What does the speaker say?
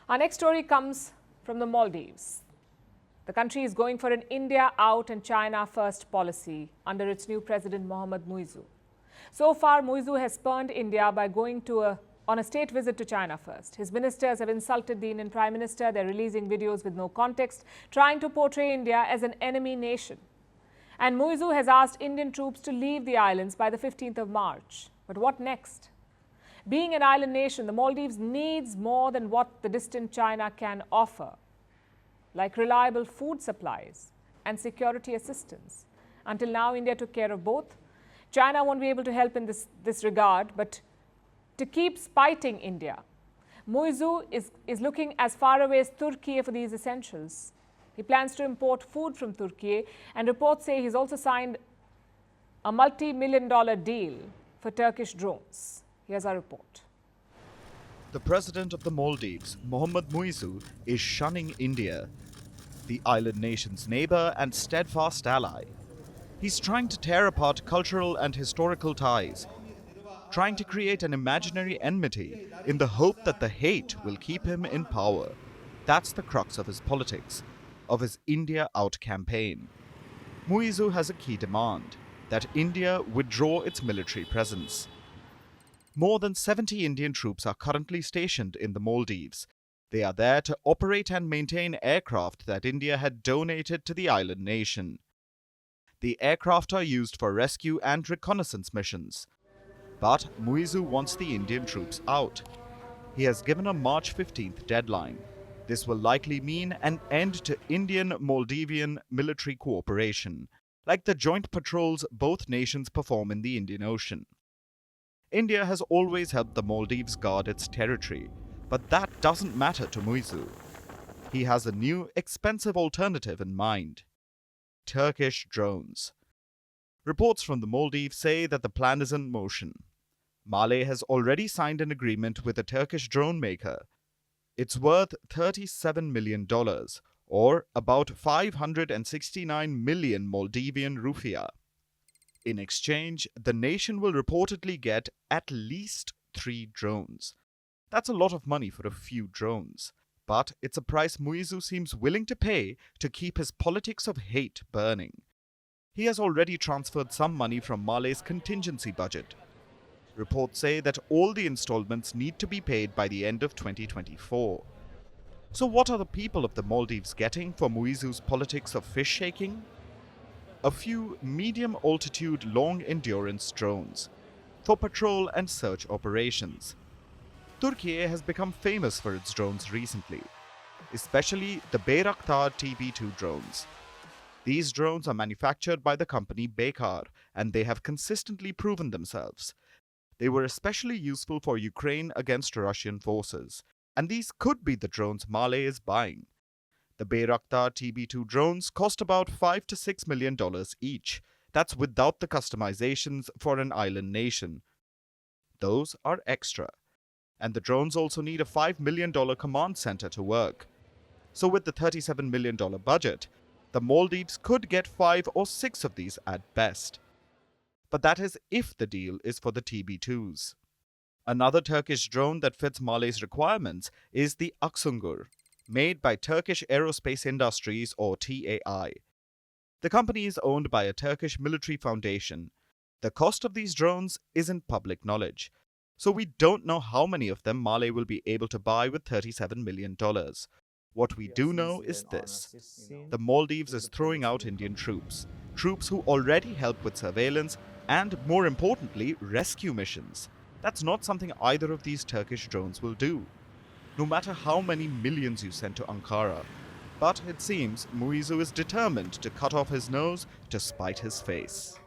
Our next story comes from the Maldives. The country is going for an India out and China first policy under its new president Mohamed Muizzu. So far, Muizzu has spurned India by going on a state visit to China first. His ministers have insulted the Indian Prime Minister. They're releasing videos with no context, trying to portray India as an enemy nation. And Muizzu has asked Indian troops to leave the islands by the 15th of March. But what next? Being an island nation, the Maldives needs more than what the distant China can offer, like reliable food supplies and security assistance. Until now, India took care of both. China won't be able to help in this regard, but to keep spiting India, Muizzu is looking as far away as Turkey for these essentials. He plans to import food from Turkey, and reports say he's also signed a multi-million-dollar deal for Turkish drones. Here's our report. The president of the Maldives, Mohamed Muizzu, is shunning India, the island nation's neighbor and steadfast ally. He's trying to tear apart cultural and historical ties, trying to create an imaginary enmity in the hope that the hate will keep him in power. That's the crux of his politics, of his India out campaign. Muizzu has a key demand, that India withdraw its military presence. More than 70 Indian troops are currently stationed in the Maldives. They are there to operate and maintain aircraft that India had donated to the island nation. The aircraft are used for rescue and reconnaissance missions. But Muizzu wants the Indian troops out. He has given a March 15th deadline. This will likely mean an end to Indian-Maldivian military cooperation, like the joint patrols both nations perform in the Indian Ocean. India has always helped the Maldives guard its territory, but that doesn't matter to Muizzu. He has a new, expensive alternative in mind: Turkish drones. Reports from the Maldives say that the plan is in motion. Male has already signed an agreement with a Turkish drone maker. It's worth $37 million, or about 569 million Maldivian rupiah. In exchange, the nation will reportedly get at least 3 drones. That's a lot of money for a few drones, but it's a price Muizzu seems willing to pay to keep his politics of hate burning. He has already transferred some money from Male's contingency budget. Reports say that all the installments need to be paid by the end of 2024. So what are the people of the Maldives getting for Muizzu's politics of fish shaking? A few medium-altitude, long-endurance drones for patrol and search operations. Turkey has become famous for its drones recently, especially the Bayraktar TB2 drones. These drones are manufactured by the company Baykar, and they have consistently proven themselves. They were especially useful for Ukraine against Russian forces, and these could be the drones Male is buying. The Bayraktar TB2 drones cost about $5 to $6 million each. That's without the customizations for an island nation. Those are extra. And the drones also need a $5 million command center to work. So with the $37 million budget, the Maldives could get 5 or 6 of these at best. But that is if the deal is for the TB2s. Another Turkish drone that fits Male's requirements is the Aksungur, made by Turkish Aerospace Industries, or TAI. The company is owned by a Turkish military foundation. The cost of these drones isn't public knowledge, so we don't know how many of them Male will be able to buy with $37 million. What we do know is this: the Maldives is throwing out Indian troops who already help with surveillance and, more importantly, rescue missions. That's not something either of these Turkish drones will do, no matter how many millions you send to Ankara. But it seems Muizzu is determined to cut off his nose to spite his face.